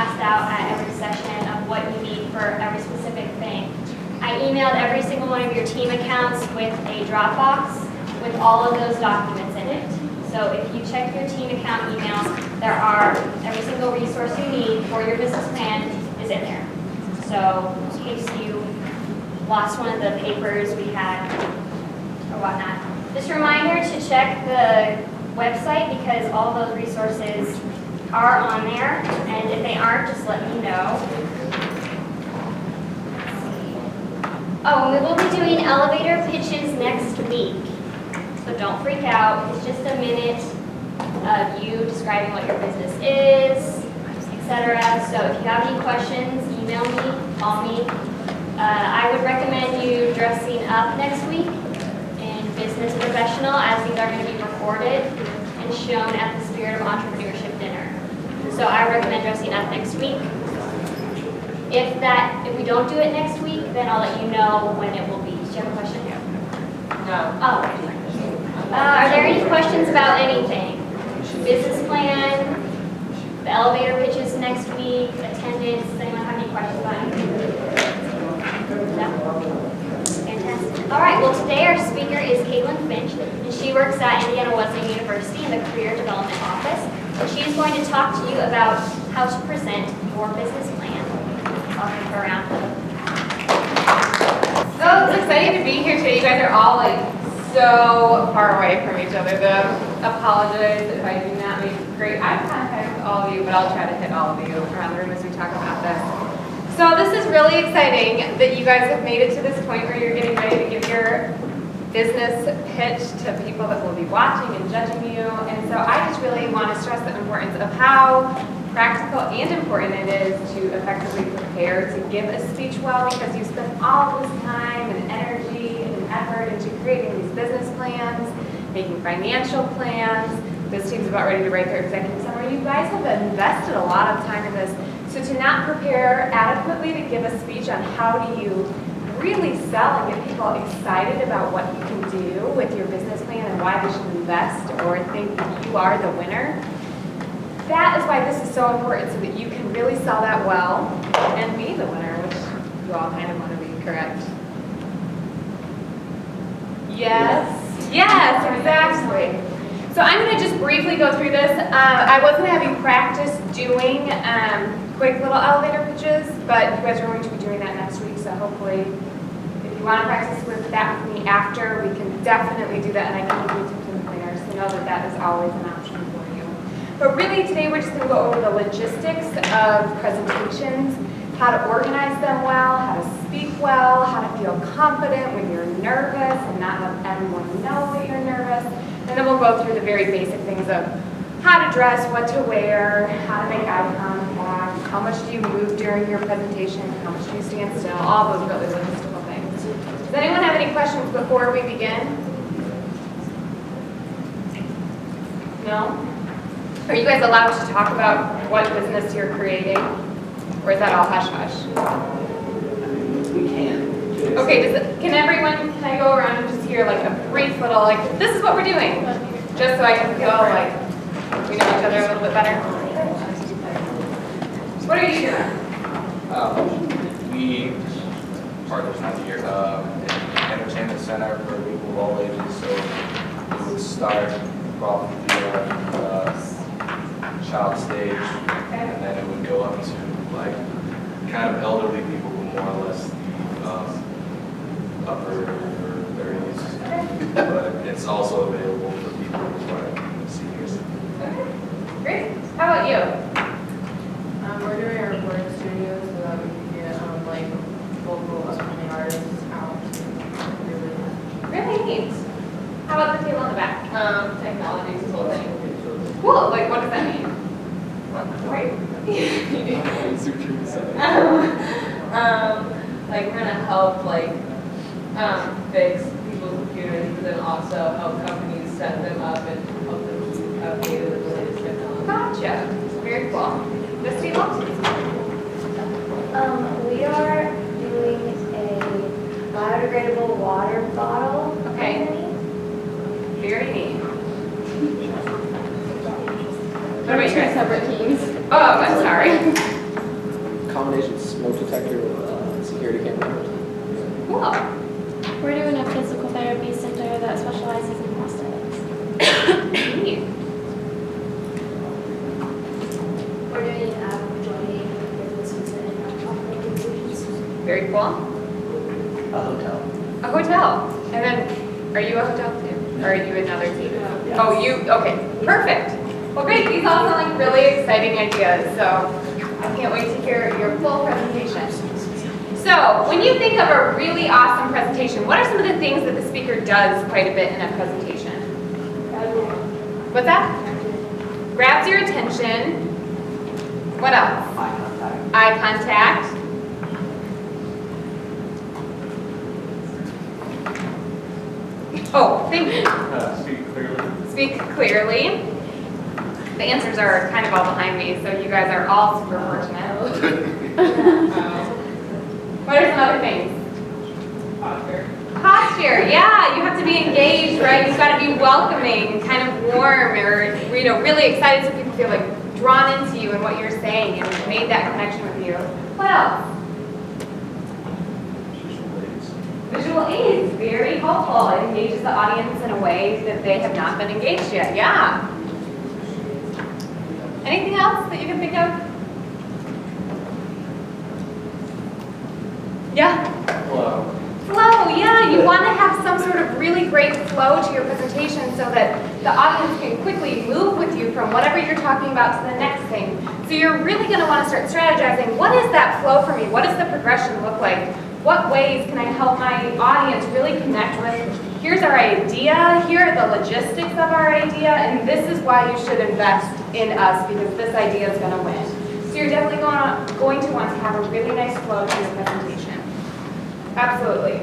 passed out at every session of what you need for every specific thing. I emailed every single one of your team accounts with a Dropbox with all of those documents in it. So if you check your team account emails, there are every single resource you need for your business plan is in there. So in case you lost one of the papers we had or whatnot. Just a reminder to check the website because all those resources are on there, and if they aren't, just let me know. Oh, and we will be doing elevator pitches next week, so don't freak out. It's just a minute of you describing what your business is, etc. So if you have any questions, email me, call me. I would recommend you dressing up next week in business professional, as these are going to be recorded and shown at the Spirit of Entrepreneurship dinner. So I recommend dressing up next week. If we don't do it next week, then I'll let you know when it will be. Do you have a question? No. Oh. Are there any questions about anything? Business plan, the elevator pitches next week, attendance. Does anyone have any questions about anything? No? Fantastic. All right, well today our speaker is FInch, and she works at Indiana Wesleyan University in the Career Development Office. And she's going to talk to you about how to present your business plan. I'll give her a round. So it's exciting to be here today. You guys are all like so far away from each other. Apologize if I do not make great eye contact with all of you, but I'll try to hit all of you around the room as we talk about this. So this is really exciting that you guys have made it to this point where you're getting ready to give your business pitch to people that will be watching and judging you. And so I just really want to stress the importance of how practical and important it is to effectively prepare to give a speech well, because you spend all this time and energy and effort into creating these business plans, making financial plans. This team's about ready to write their executive summary. You guys have invested a lot of time in this. So to not prepare adequately to give a speech on how do you really sell and get people excited about what you can do with your business plan and why they should invest or think that you are the winner. That is why this is so important, so that you can really sell that well and be the winner, which you all kind of want to be, correct? Yes, exactly. So I'm going to just briefly go through this. I was going to have you practice doing quick little elevator pitches, but you guys are going to be doing that next week, so hopefully if you want to practice with that with me after, we can definitely do that, and I can give you tips and pointers, so know that that is always an option for you. But really today we're just going to go over the logistics of presentations, how to organize them well, how to speak well, how to feel confident when you're nervous and not let everyone know that you're nervous. And then we'll go through the very basic things of how to dress, what to wear, how to make eye contact, how much do you move during your presentation, how much do you stand still, all those really logistical things. Does anyone have any questions before we begin? No? Are you guys allowed to talk about what business you're creating? Or is that all hush-hush? We can. Okay, can I go around and just hear like a brief little, like, this is what we're doing? Just so I can feel like we know each other a little bit better. What are you doing? We, part of time here, an entertainment center for people of all ages, so we would start probably child stage, and then it would go up to like kind of elderly people who more or less upper 30s, but it's also available for people who are seniors. Okay. Great. How about you? We're doing a recording studio so that we can get like local upcoming artists out. Really neat. How about the table in the back? Technology consulting. Cool. Like, what does that mean? Right. Like we're gonna help fix people's computers, but then also help companies set them up and help them keep updated with the latest technology. Gotcha. Very cool. This table? We are doing a biodegradable water bottle. Okay. company. Very neat. What about you guys? Separate teams. Oh, I'm sorry. Very cool. A hotel. A hotel. And then, are you a hotel too? Or are you another team? Yes. Oh, you, okay, perfect. Well, great, these all sound like really exciting ideas, so I can't wait to hear your full presentation. So, when you think of a really awesome presentation, what are some of the things that the speaker does quite a bit in a presentation? What's that? Grabs your attention. What else? Eye contact. Eye contact. Oh, thank you. Speak clearly. Speak clearly. The answers are kind of all behind me, so you guys are all super fortunate. What are some other things? Posture. Posture, yeah, you have to be engaged, right? You've got to be welcoming, kind of warm, or really excited so people feel like drawn into you and what you're saying and made that connection with you. What else? Visual aids, very helpful. It engages the audience in a way that they have not been engaged yet. Yeah. Anything else that you can think of? Yeah? Flow. Flow, yeah. You want to have some sort of really great flow to your presentation so that the audience can quickly move with you from whatever you're talking about to the next thing. So you're really going to want to start strategizing, what is that flow for me? What does the progression look like? What ways can I help my audience really connect with? Here's our idea, here are the logistics of our idea, and this is why you should invest in us because this idea is going to win. So you're definitely going to want to have a really nice flow to your presentation. Absolutely.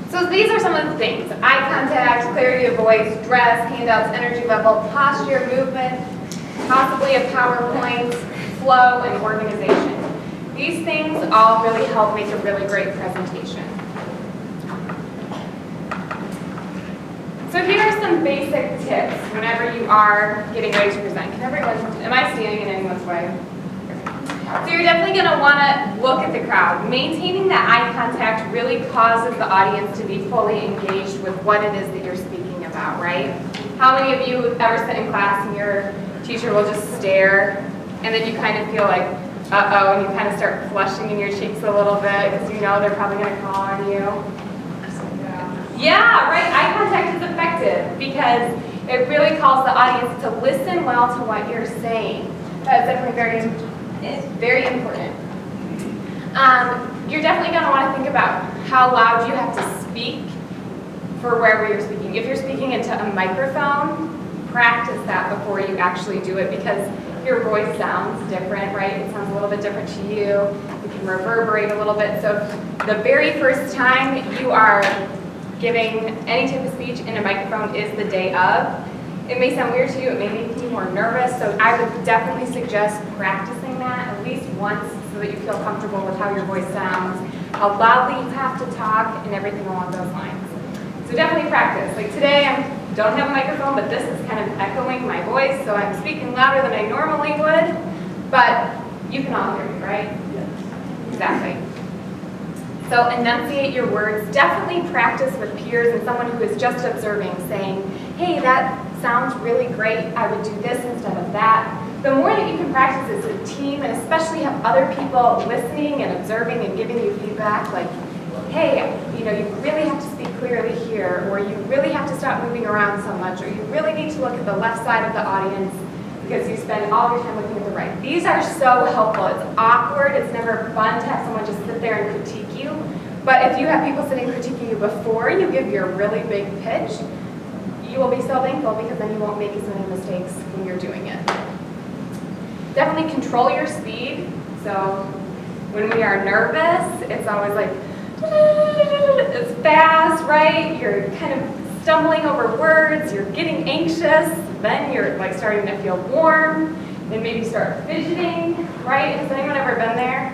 So these are some of the things: eye contact, clarity of voice, dress, handouts, energy level, posture, movement, possibly a PowerPoint, flow, and organization. These things all really help make a really great presentation. So here are some basic tips whenever you are getting ready to present. Am I standing in anyone's way? So you're definitely going to want to look at the crowd. Maintaining that eye contact really causes the audience to be fully engaged with what it is that you're speaking about, right? How many of you ever sit in class and your teacher will just stare and then you kind of feel like, uh-oh, and you kind of start flushing in your cheeks a little bit because you know they're probably going to call on you? Yeah, right. Eye contact is effective because it really calls the audience to listen well to what you're saying. That's definitely very important. You're definitely going to want to think about how loud you have to speak for wherever you're speaking. If you're speaking into a microphone, practice that before you actually do it because your voice sounds different, right? It sounds a little bit different to you. You can reverberate a little bit. So the very first time you are giving any type of speech in a microphone is the day of. It may sound weird to you, it may make you more nervous, so I would definitely suggest practicing that at least once so that you feel comfortable with how your voice sounds, how loudly you have to talk, and everything along those lines. So definitely practice. Like today, I don't have a microphone, but this is kind of echoing my voice, so I'm speaking louder than I normally would, but you can all hear me, right? Yes. Exactly. So enunciate your words. Definitely practice with peers and someone who is just observing, saying, hey, that sounds really great. I would do this instead of that. The more that you can practice as a team, and especially have other people listening and observing and giving you feedback, like, hey, you really have to speak clearly here, or you really have to stop moving around so much, or you really need to look at the left side of the audience because you spend all your time looking at the right. These are so helpful. It's awkward. It's never fun to have someone just sit there and critique you. But if you have people sitting critiquing you before you give your really big pitch, you will be so thankful because then you won't make as many mistakes when you're doing it. Definitely control your speed. So when we are nervous, it's always like, it's fast, right? You're kind of stumbling over words, you're getting anxious, then you're like starting to feel warm, then maybe start fidgeting, right? Has anyone ever been there?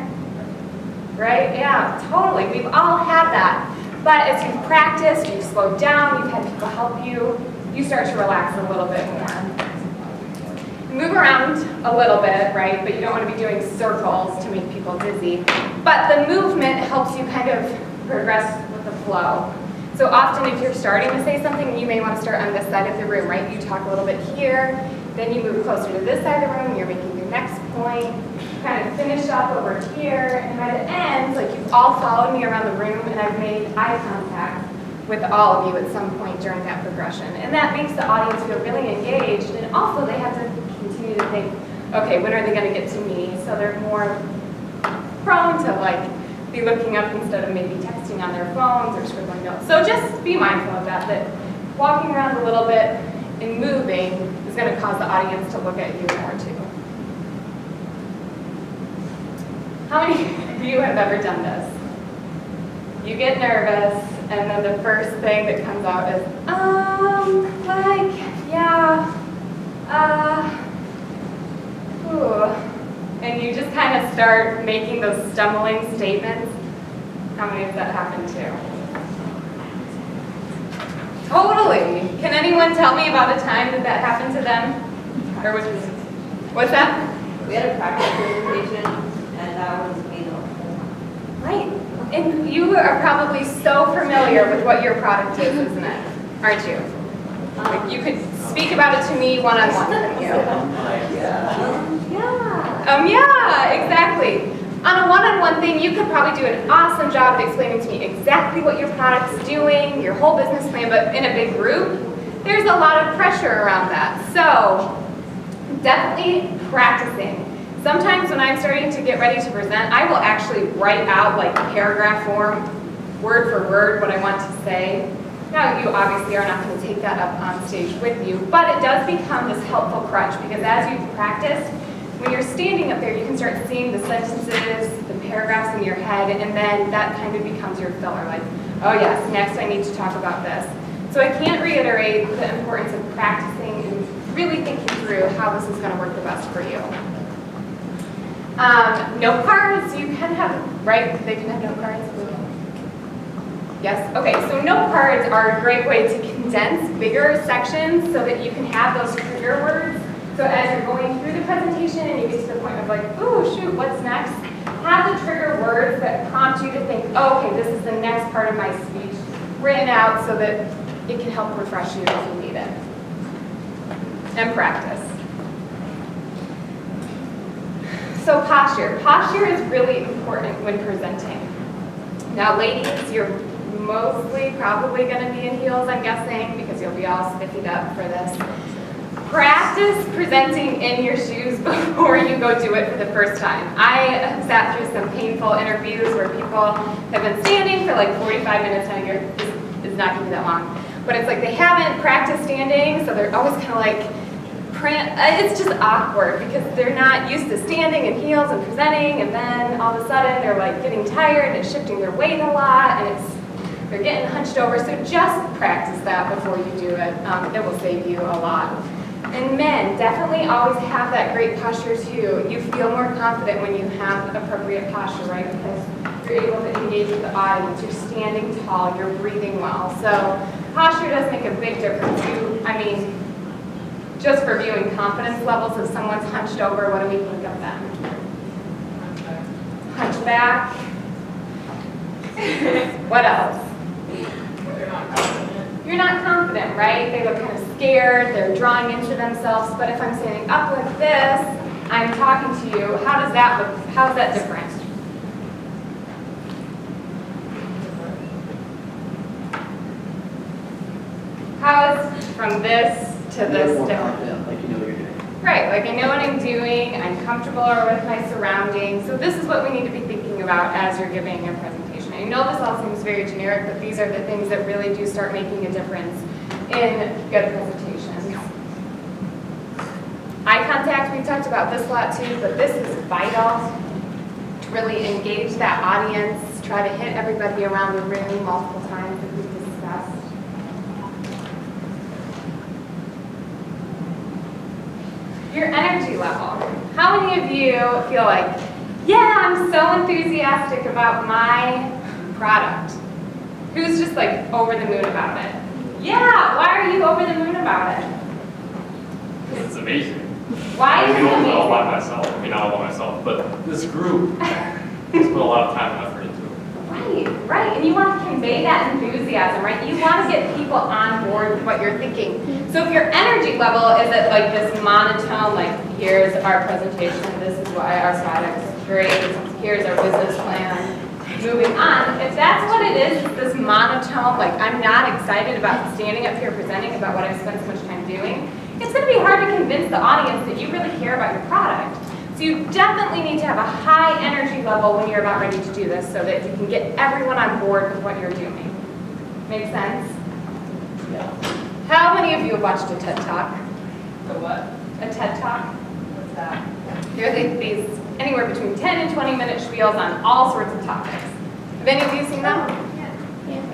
Right? Yeah, totally. We've all had that. But as you've practiced, you've slowed down, you've had people help you, you start to relax a little bit more. Move around a little bit, right? But you don't want to be doing circles to make people dizzy. But the movement helps you kind of progress with the flow. So often if you're starting to say something, you may want to start on this side of the room, right? You talk a little bit here, then you move closer to this side of the room, you're making your next point, kind of finish up over here, and by the end, like you've all followed me around the room and I've made eye contact with all of you at some point during that progression. And that makes the audience feel really engaged, and also they have to continue to think, okay, when are they gonna get to me? So they're more prone to like be looking up instead of maybe texting on their phones or scribbling notes. So just be mindful of that, that walking around a little bit and moving is gonna cause the audience to look at you more too. How many of you have ever done this? You get nervous, and then the first thing that comes out is, and you just kind of start making those stumbling statements. How many has that happened to? Totally. Can anyone tell me about a time that that happened to them? Or what's that? We had a practice presentation, and that was fatal. Right. And you are probably so familiar with what your product is, isn't it? Aren't you? Like you could speak about it to me one-on-one. Yeah, exactly. On a one-on-one thing, you could probably do an awesome job of explaining to me exactly what your product's doing, your whole business plan, but in a big group, there's a lot of pressure around that. So definitely practicing. Sometimes when I'm starting to get ready to present, I will actually write out like paragraph form, word for word, what I want to say. Now, you obviously are not going to take that up on stage with you, but it does become this helpful crutch because as you practice, when you're standing up there, you can start seeing the sentences, the paragraphs in your head, and then that kind of becomes your filler, like, oh yes, next I need to talk about this. So I can't reiterate the importance of practicing and really thinking through how this is going to work the best for you. Note cards, you can have, right? They can have note cards. Yes? Okay, so note cards are a great way to condense bigger sections so that you can have those trigger words. So as you're going through the presentation and you get to the point of like, ooh, shoot, what's next? Have the trigger words that prompt you to think, oh, okay, this is the next part of my speech written out so that it can help refresh you if you need it. And practice. So posture. Posture is really important when presenting. Now ladies, you're mostly probably going to be in heels, I'm guessing, because you'll be all spiffied up for this. Practice presenting in your shoes before you go do it for the first time. I have sat through some painful interviews where people have been standing for like 45 minutes, and it's not going to be that long. But it's like they haven't practiced standing, so they're always kind of like, it's just awkward because they're not used to standing in heels and presenting, and then all of a sudden they're like getting tired and shifting their weight a lot, and they're getting hunched over. So just practice that before you do it. It will save you a lot. And men, definitely always have that great posture too. You feel more confident when you have appropriate posture, right? Because you're able to engage with the audience, you're standing tall, you're breathing well. So posture does make a big difference too. I mean, just for viewing confidence levels, if someone's hunched over, what do we think of them? Hunchback. What else? You're not confident, right? They look kind of scared, they're drawing into themselves, but if I'm standing up like this, I'm talking to you, how does that look? How's that different? How is from this to this different? Like you know what you're doing. Right, like I know what I'm doing, I'm comfortable with my surroundings, so this is what we need to be thinking about as you're giving a presentation. I know this all seems very generic, but these are the things that really do start making a difference in good presentations. Eye contact, we talked about this a lot too, but this is vital to really engage that audience, try to hit everybody around the room multiple times as we've discussed. Your energy level. How many of you feel like, yeah, I'm so enthusiastic about my product? Who's just like over the moon about it? Yeah, why are you over the moon about it? It's amazing. Why is I it do it all amazing? by myself. I mean, not all by myself, but this group has put a lot of time and effort into it. Right, and you want to convey that enthusiasm, right? You want to get people on board with what you're thinking. So if your energy level is at like this monotone, like here's our presentation, this is is why our product is great. Here's our business plan. Moving on, if that's what it is, this monotone, like I'm not excited about standing up here presenting about what I've spent so much time doing, it's going to be hard to convince the audience that you really care about your product. So you definitely need to have a high energy level when you're about ready to do this so that you can get everyone on board with what you're doing. Make sense? Yeah. How many of you have watched a TED Talk? So what? A TED Talk? What's that? They're these anywhere between 10 and 20 minute spiels on all sorts of topics. Have any of you seen them?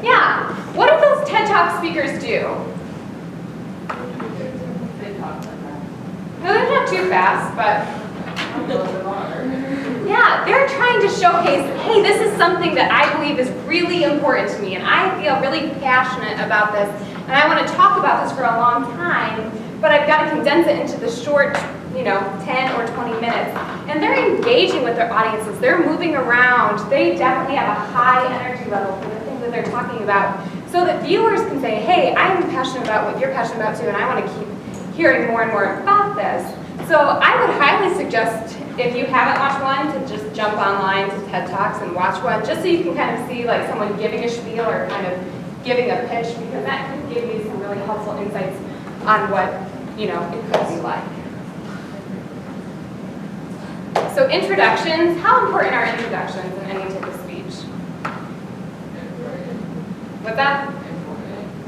Yeah. What do those TED Talk speakers do? They talk like that. No, they're not too fast, but A little bit longer. yeah, they're trying to showcase, hey, this is something that I believe is really important to me, and I feel really passionate about this, and I want to talk about this for a long time, but I've got to condense it into the short, 10 or 20 minutes. And they're engaging with their audiences. They're moving around. They definitely have a high energy level for the things that they're talking about, so that viewers can say, hey, I'm passionate about what you're passionate about too, and I want to keep hearing more and more about this. So I would highly suggest, if you haven't watched one, to just jump online to TED Talks and watch one, just so you can kind of see like someone giving a spiel or kind of giving a pitch, because that could give you some really helpful insights on what it could be like. So introductions, how important are introductions in any type of speech? What's that?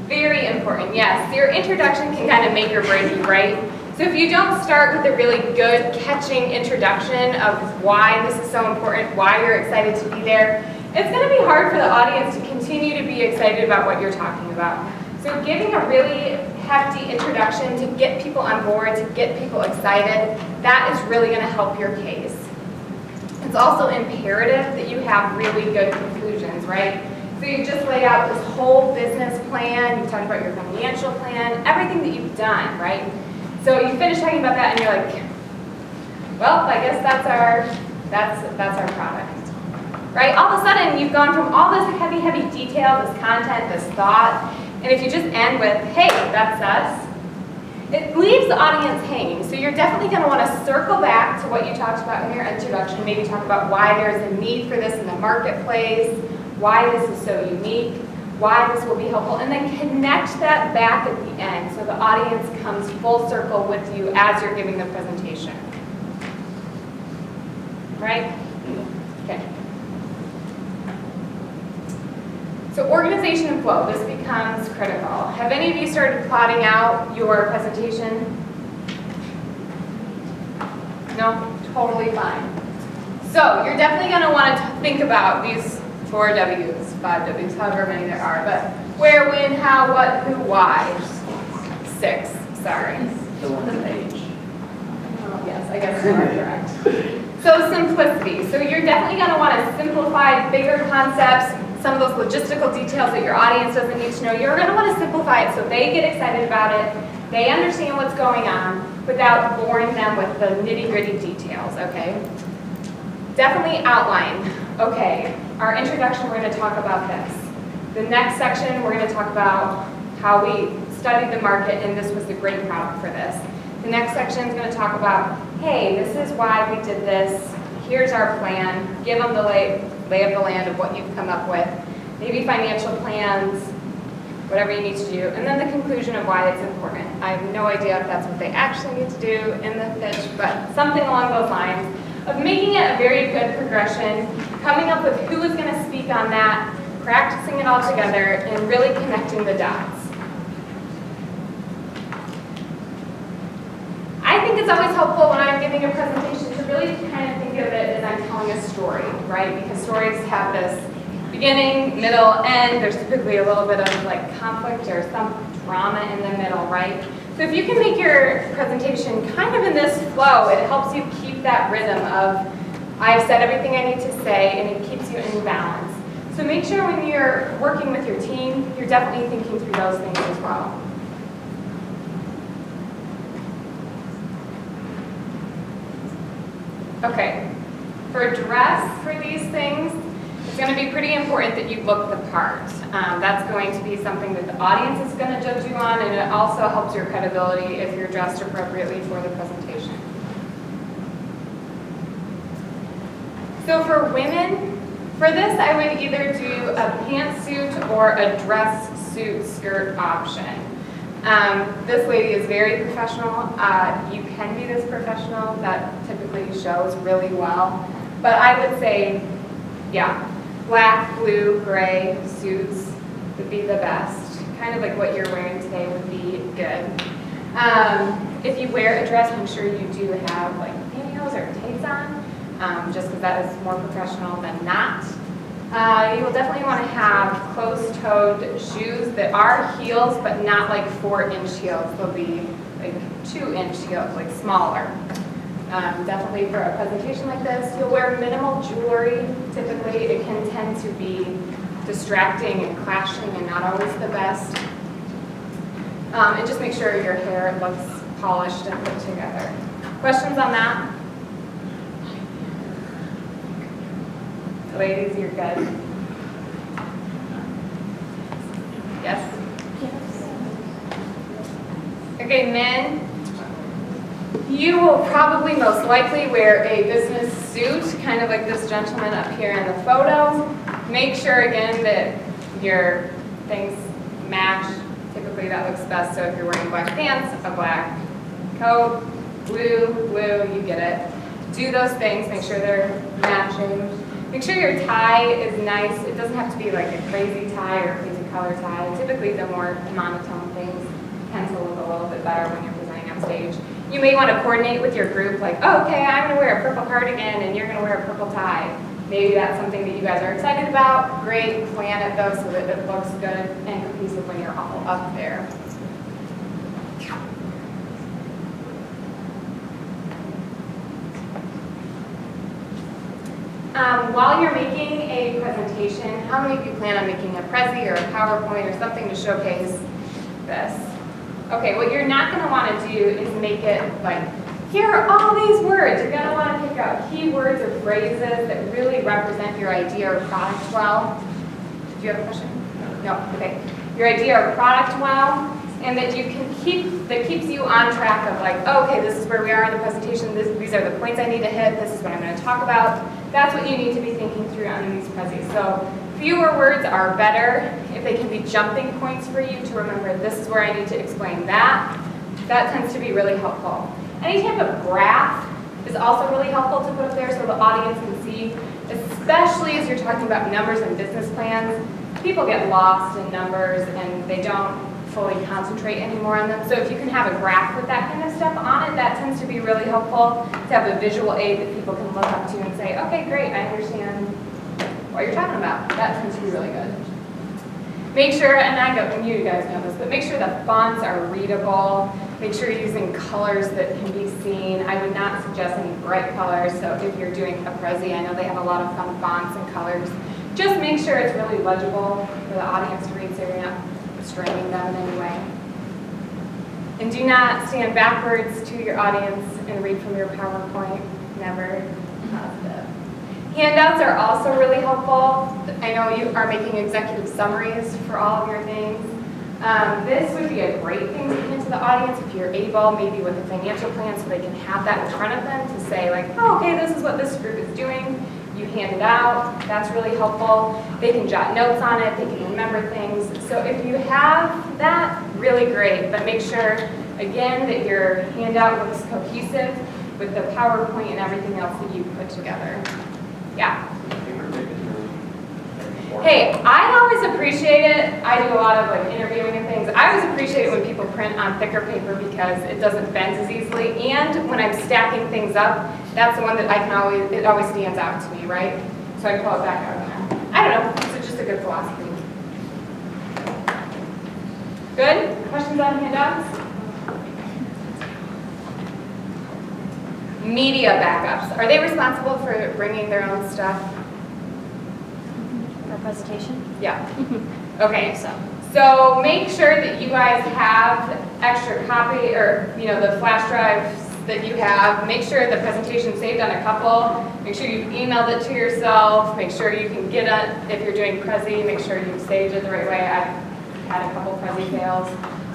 Very important, yes. Your introduction can kind of make or break you, right? So if you don't start with a really good, catching introduction of why this is so important, why you're excited to be there, it's going to be hard for the audience to continue to be excited about what you're talking about. So giving a really hefty introduction to get people on board, to get people excited, that is really going to help your case. It's also imperative that you have really good conclusions, right? So you just lay out this whole business plan, you talk about your financial plan, everything that you've done, right? So you finish talking about that and you're like, well, I guess that's our product, right? All of a sudden, you've gone from all this heavy, heavy detail, this content, this thought, and if you just end with, hey, that's us, it leaves the audience hanging. So you're definitely going to want to circle back to what you talked about in your introduction, maybe talk about why there's a need for this in the marketplace, why this is so unique, why this will be helpful, and then connect that back at the end so the audience comes full circle with you as you're giving the presentation. Right? Okay. So organization and flow, this becomes critical. Have any of you started plotting out your presentation? No? Totally fine. So you're definitely going to want to think about these 4 W's, 5 W's, however many there are, but where, when, how, what, who, why. 6, sorry. The one page. Yes, I guess you are correct. So simplicity. So you're definitely going to want to simplify bigger concepts, some of those logistical details that your audience doesn't need to know. You're going to want to simplify it so they get excited about it, they understand what's going on without boring them with the nitty-gritty details, okay? Definitely outline. Okay, our introduction, we're going to talk about this. The next section, we're going to talk about how we studied the market and this was the great product for this. The next section is going to talk about, hey, this is why we did this. Here's our plan. Give them the lay of the land of what you've come up with. Maybe financial plans, whatever you need to do. And then the conclusion of why it's important. I have no idea if that's what they actually need to do in the pitch, but something along those lines of making it a very good progression, coming up with who is going to speak on that, practicing it all together, and really connecting the dots. I think it's always helpful when I'm giving a presentation to really kind of think of it as I'm telling a story, right? Because stories have this beginning, middle, end. There's typically a little bit of like conflict or some drama in the middle, right? So if you can make your presentation kind of in this flow, it helps you keep that rhythm of I've said everything I need to say, and it keeps you in balance. So make sure when you're working with your team, you're definitely thinking through those things as well. Okay, for dress for these things, it's going to be pretty important that you look the part. That's going to be something that the audience is going to judge you on, and it also helps your credibility if you're dressed appropriately for the presentation. So for women, for this, I would either do a pantsuit or a dress suit skirt option. This lady is very professional. You can be this professional. That typically shows really well. But I would say, yeah, black, blue, gray suits would be the best. Kind of like what you're wearing today would be good. If you wear a dress, make sure you do have like pantyhose or tights on, just because that is more professional than not. You will definitely want to have closed-toed shoes that are heels, but not like 4-inch heels. They'll be like 2-inch heels, like smaller. Definitely for a presentation like this, you'll wear minimal jewelry. Typically, it can tend to be distracting and clashing and not always the best. And just make sure your hair looks polished and put together. Questions on that? Ladies, you're good. Yes? Okay, men, you will probably most likely wear a business suit, kind of like this gentleman up here in the photo. Make sure again that your things match. Typically that looks best, so if you're wearing black pants, a black coat, blue, you get it. Do those things, make sure they're matching. Make sure your tie is nice. It doesn't have to be like a crazy tie or a crazy color tie. Typically the more monotone things tend to look a little bit better when you're presenting on stage. You may want to coordinate with your group, like, oh, okay, I'm going to wear a purple cardigan and you're going to wear a purple tie. Maybe that's something that you guys are excited about. Great, plan it though so that it looks good and cohesive when you're all up there. While you're making a presentation, how many of you plan on making a Prezi or a PowerPoint or something to showcase this? Okay, what you're not going to want to do is make it like, here are all these words. You're going to want to pick out keywords or phrases that really represent your idea or product well. Do you have a question? No? Okay. Your idea or product well, and that you can that keeps you on track of like, oh, okay, this is where we are in the presentation. These are the points I need to hit. This is what I'm going to talk about. That's what you need to be thinking through on these prezzies. So fewer words are better. If they can be jumping points for you to remember this is where I need to explain that, that tends to be really helpful. Any type of graph is also really helpful to put up there so the audience can see, especially as you're talking about numbers and business plans. People get lost in numbers and they don't fully concentrate anymore on them. So if you can have a graph with that kind of stuff on it, that tends to be really helpful to have a visual aid that people can look up to and say, okay, great, I understand what you're talking about. That tends to be really good. Make sure, and you guys know this, but make sure the fonts are readable. Make sure you're using colors that can be seen. I would not suggest any bright colors, so if you're doing a Prezi, I know they have a lot of fun fonts and colors. Just make sure it's really legible for the audience to read so you're not straining them in any way. And do not stand backwards to your audience and read from your PowerPoint. Never. Positive. Handouts are also really helpful. I know you are making executive summaries for all of your things. This would be a great thing to give into the audience if you're able, maybe with a financial plan so they can have that in front of them to say like, oh, okay, this is what this group is doing. You hand it out. That's really helpful. They can jot notes on it. They can remember things. So if you have that, really great. But make sure, again, that your handout looks cohesive with the PowerPoint and everything else that you put together. Yeah? Hey, I always appreciate it. I do a lot of like interviewing and things. I always appreciate it when people print on thicker paper because it doesn't bend as easily. And when I'm stacking things up, that's the one that I can always, it always stands out to me, right? So I pull it back out there. I don't know, it's just a good philosophy. Good? Questions on handouts? Media backups. Are they responsible for bringing their own stuff? For a presentation? Yeah. Okay. So make sure that you guys have extra copy or, you know, the flash drives that you have. Make sure the presentation's saved on a couple. Make sure you've emailed it to yourself. Make sure you can get it if you're doing Prezi. Make sure you've saved it the right way. I've had a couple Prezi fails.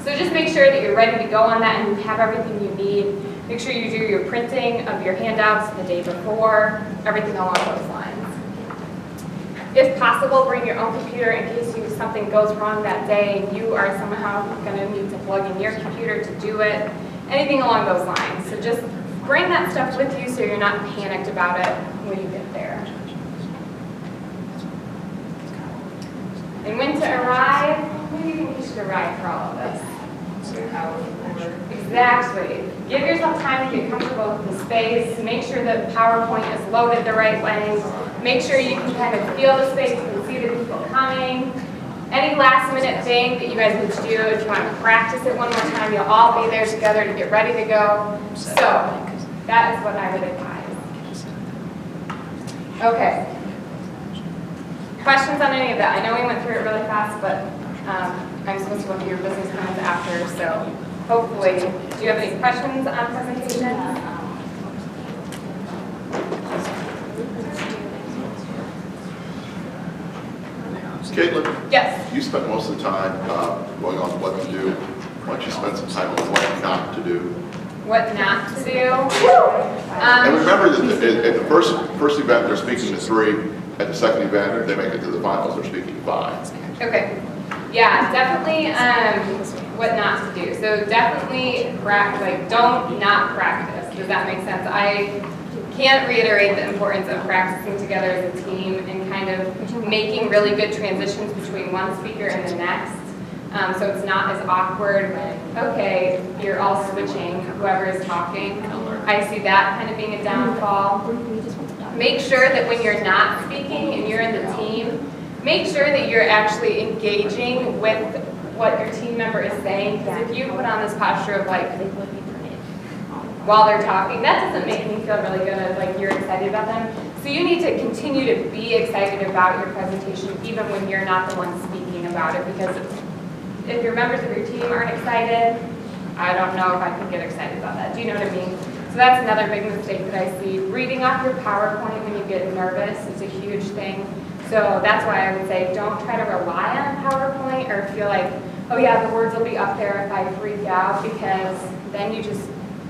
So just make sure that you're ready to go on that and you have everything you need. Make sure you do your printing of your handouts the day before, everything along those lines. If possible, bring your own computer in case something goes wrong that day and you are somehow going to need to plug in your computer to do it. Anything along those lines. So just bring that stuff with you so you're not panicked about it when you get there. And when to arrive, when do you think you should arrive for all of this? Exactly. Give yourself time to get comfortable with the space. Make sure that PowerPoint is loaded the right way. Make sure you can kind of feel the space and see the people coming. Any last minute thing that you guys need to do, if you want to practice it one more time, you'll all be there together to get ready to go. So that is what I would advise. Okay. Questions on any of that? I know we went through it really fast, but I'm supposed to look at your business plans after, so hopefully, do you have any questions on presentation? Caitlin, Yes. you spent most of the time going on what to do. Why don't you spend some time on what not to do? What not to do? And remember that at the first event, they're speaking to 3. At the second event, if they make it to the finals, they're speaking to 5. Okay. Yeah, definitely what not to do. So definitely don't not practice. Does that make sense? I can't reiterate the importance of practicing together as a team and kind of making really good transitions between one speaker and the next. So it's not as awkward when, okay, you're all switching, whoever is talking. I see that kind of being a downfall. Make sure that when you're not speaking and you're in the team, make sure that you're actually engaging with what your team member is saying. Because if you put on this posture of like, while they're talking, that doesn't make me feel really good as like you're excited about them. So you need to continue to be excited about your presentation even when you're not the one speaking about it, because if your members of your team aren't excited, I don't know if I can get excited about that. Do you know what I mean? So that's another big mistake that I see. Reading off your PowerPoint when you get nervous is a huge thing. So that's why I would say don't try to rely on PowerPoint or feel like, oh yeah, the words will be up there if I freak out, because then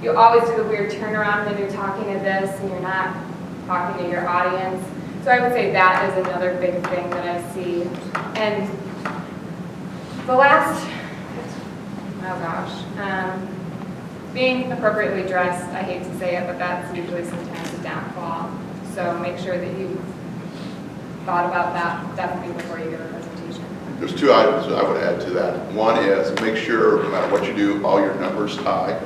you always do the weird turnaround when you're talking to this and you're not talking to your audience. So I would say that is another big thing that I see. And the last, being appropriately dressed, I hate to say it, but that's usually sometimes a downfall. So make sure that you thought about that definitely before you give a presentation. There's 2 items that I would add to that. One is make sure, no matter what you do, all your numbers tie.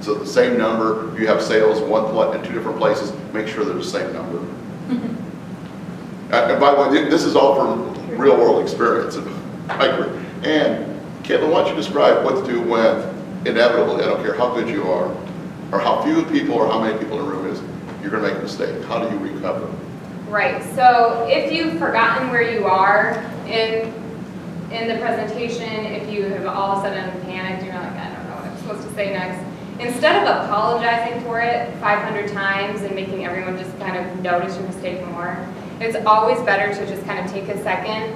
So the same number, if you have sales in 2 different places, make sure they're the same number. And by the way, this is all from real world experience. And Caitlin, why don't you describe what to do when inevitably, I don't care how good you are, or how few people or how many people in the room is, you're going to make a mistake. How do you recover? Right. So if you've forgotten where you are in the presentation, if you have all of a sudden panicked, you're like, I don't know what I'm supposed to say next. Instead of apologizing for it 500 times and making everyone just kind of notice your mistake more, it's always better to just kind of take a second.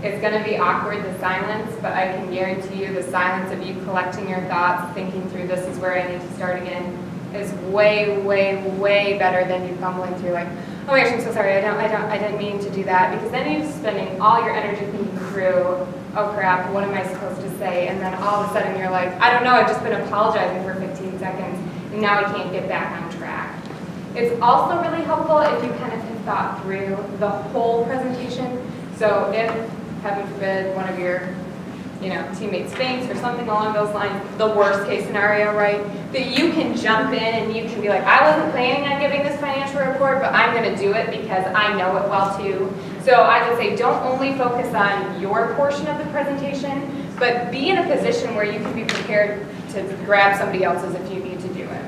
It's going to be awkward, the silence, but I can guarantee you the silence of you collecting your thoughts, thinking through this is where I need to start again, is way, way, way better than you fumbling through like, oh my gosh, I'm so sorry, I didn't mean to do that, because then you're spending all your energy thinking through, oh crap, what am I supposed to say? And then all of a sudden you're like, I don't know, I've just been apologizing for 15 seconds, and now I can't get back on track. It's also really helpful if you kind of have thought through the whole presentation. So if, heaven forbid, one of your teammates faints or something along those lines, the worst case scenario, right? That you can jump in and you can be like, I wasn't planning on giving this financial report, but I'm going to do it because I know it well too. So I would say don't only focus on your portion of the presentation, but be in a position where you can be prepared to grab somebody else's if you need to do it.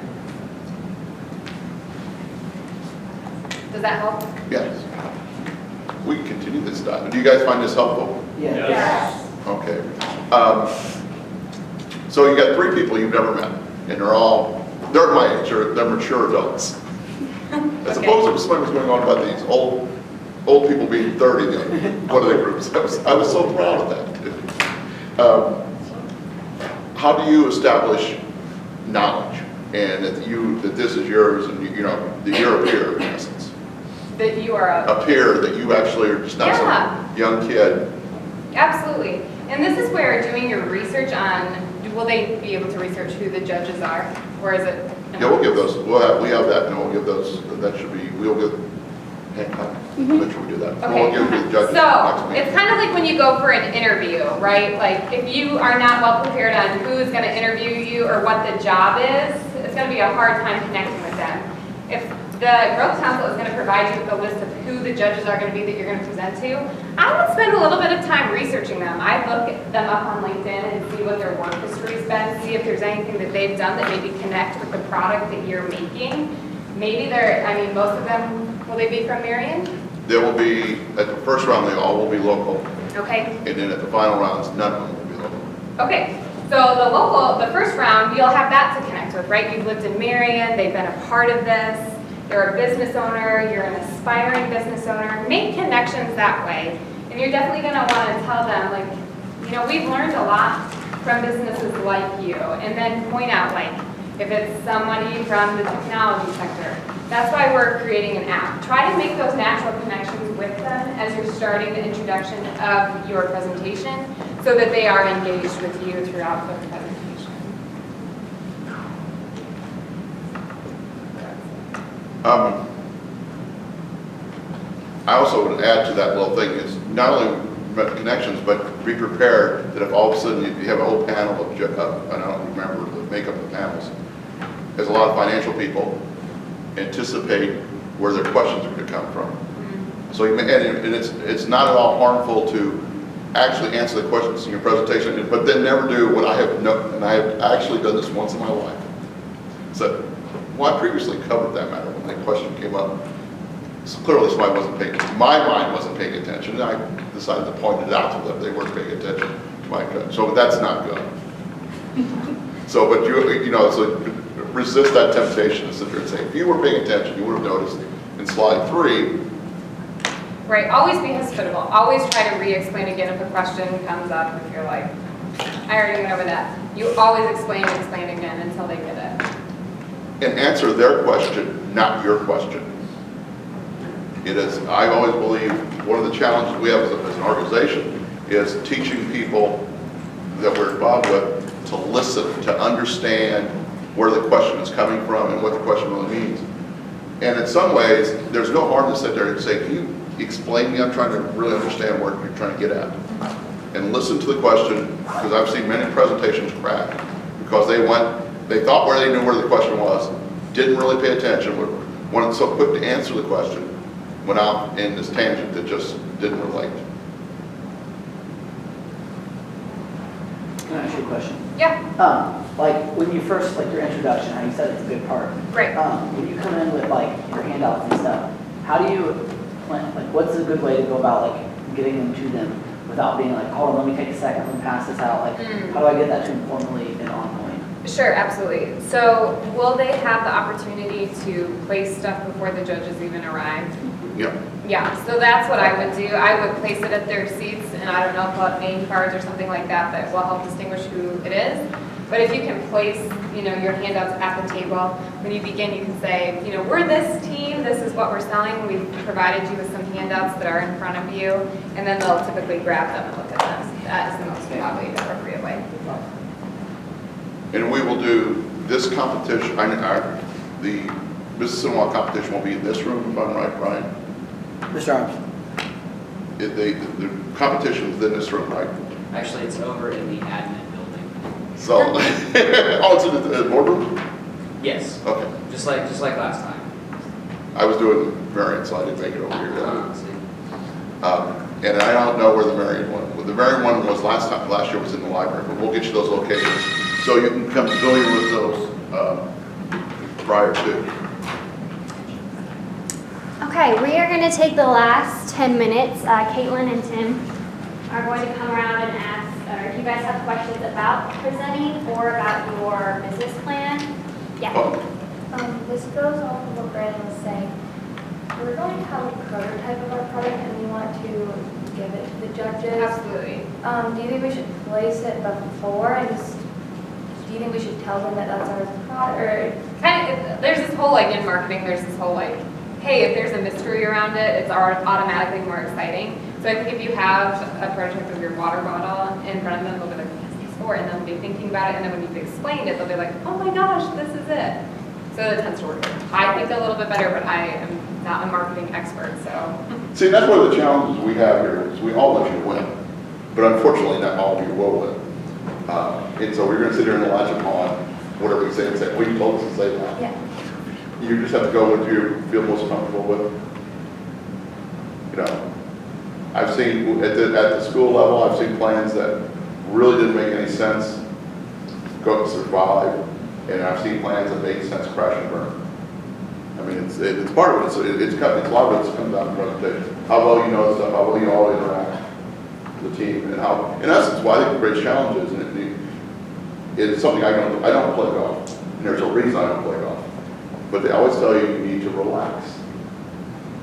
Does that help? Yes. We can continue this dialogue. Do you guys find this helpful? Yeah. Yes. Okay. So you got 3 people you've never met, and they're my age, they're mature adults. As opposed to something was going on about these old people being 30, one of the groups. I was so proud of that. How do you establish knowledge and that this is yours and that you're a peer in essence? that you are a a peer, that you actually are just not Yeah. some young kid. Absolutely. And this is where doing your research on, will they be able to research who the judges are? Or is it? Yeah, we'll give those, we have that, and we'll give those, that should be, we'll give, make sure we do that. We'll give the judges next So meeting. it's kind of like when you go for an interview, right? Like if you are not well prepared on who is going to interview you or what the job is, it's going to be a hard time connecting with them. If the growth council is going to provide you with a list of who the judges are going to be that you're going to present to, I would spend a little bit of time researching them. I'd look them up on LinkedIn and see what their work history's been, see if there's anything that they've done that maybe connect with the product that you're making. Maybe they're, I mean, most of them, will they be from Marion? There will be, at the first round, they all will be local, Okay. and then at the final rounds, none of them will be local. Okay, so the first round, you'll have that to connect with, right? You've lived in Marion, they've been a part of this, you're a business owner, you're an aspiring business owner. Make connections that way. And you're definitely gonna wanna tell them, like, you know, we've learned a lot from businesses like you. And then point out, like, if it's somebody from the technology sector, that's why we're creating an app. Try to make those natural connections with them as you're starting the introduction of your presentation so that they are engaged with you throughout the presentation. I also would add to that little thing is not only make connections, but be prepared that if all of a sudden you have a whole panel of, I don't remember the makeup of the panels, there's a lot of financial people, anticipate where their questions are going to come from. So you may, and it's not at all harmful to actually answer the questions in your presentation, but then never do what I have, and I have actually done this once in my life. So, well, I previously covered that matter when that question came up. So clearly somebody wasn't paying, my mind wasn't paying attention, and I decided to point it out to them, they weren't paying attention to my, so that's not good. So, but you know, so resist that temptation to sit there and say, if you were paying attention, you would have noticed in slide 3. Right, always be hospitable. Always try to re-explain again if a question comes up, if you're like, I already went over that. You always explain and explain again until they get it. And answer their question, not your question. It is, I always believe, one of the challenges we have as an organization is teaching people that we're involved with to listen, to understand where the question is coming from and what the question really means. And in some ways, there's no harm to sit there and say, can you explain me? I'm trying to really understand what you're trying to get at. And listen to the question, because I've seen many presentations crack because they thought they knew where the question was, didn't really pay attention, wanted so quick to answer the question, went out in this tangent that just didn't relate. Can I ask you a question? Yeah, Like when you first, like your introduction, how you said it's a good part. great. When you come in with like your handouts and stuff, how do you plan, like what's a good way to go about like getting them to them without being like, hold on, let me take a second, let me pass this out. Like, how do I get that to them formally and on point? Sure, absolutely. So will they have the opportunity to place stuff before the judges even arrive? Yeah. Yeah, so that's what I would do. I would place it at their seats, and I don't know, put name cards or something like that that will help distinguish who it is. But if you can place, you know, your handouts at the table, when you begin, you can say, you know, we're this team, this is what we're selling. We've provided you with some handouts that are in front of you, and then they'll typically grab them and look at them. That is the most probably appropriate way. And we will do this competition, the Business and Law competition will be in this room, if I'm right, Brian? Mr. Arms. The competition is in this room, right? Actually, it's over in the admin building. So, oh, it's in the boardroom? Yes, Okay. just like last time. I was doing variant, so I didn't make it over here. See. And I don't know where the Marion one, well, the Marion one was last year was in the library, but we'll get you those locations so you can come familiar with those prior to. Okay, we are going to take the last 10 minutes. Caitlin and Tim are going to come around and ask, or if you guys have questions about presenting or about your business plan. Yeah. This goes off of what Brandon was saying. We're going to have a prototype of our product and we want to give it to the judges. Absolutely. Do you think we should place it before and just, do you think we should tell them that that's our product or? Kind of, there's this whole, like, in marketing, there's this whole, like, hey, if there's a mystery around it, it's automatically more exciting. So I think if you have a prototype of your water bottle in front of them, they'll be like, what's this for? And they'll be thinking about it, and then when you've explained it, they'll be like, oh my gosh, this is it. So it tends to work. I think a little bit better, but I am not a marketing expert, so. See, that's one of the challenges we have here, is we all want you to win, but unfortunately, not all of you will win. And so we're gonna sit here and latch upon whatever you say and say, well, you told us to say that. Yeah. You just have to go with you feel most comfortable with. You know, I've seen, at the school level, I've seen plans that really didn't make any sense go survive, and I've seen plans that made sense crash and burn. I mean, it's part of it, it's a lot of it comes down to presentation. How well you know the stuff, how well you all interact with the team, and how, in essence, why I think the great challenge is, and it's something I don't play golf, and there's a reason I don't play golf. But they always tell you need to relax.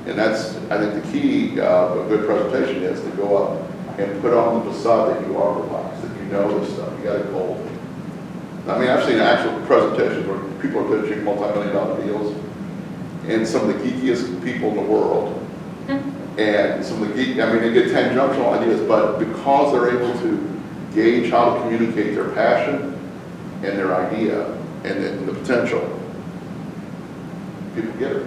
And that's, I think, the key of a good presentation is to go up and put on the facade that you are relaxed, that you know this stuff, you got it cold. I mean, I've seen actual presentations where people are pitching multi-million-dollar deals, and some of the geekiest people in the world, and some of the geek, I mean, they get tangential ideas, but because they're able to gauge how to communicate their passion and their idea and the potential, people get it.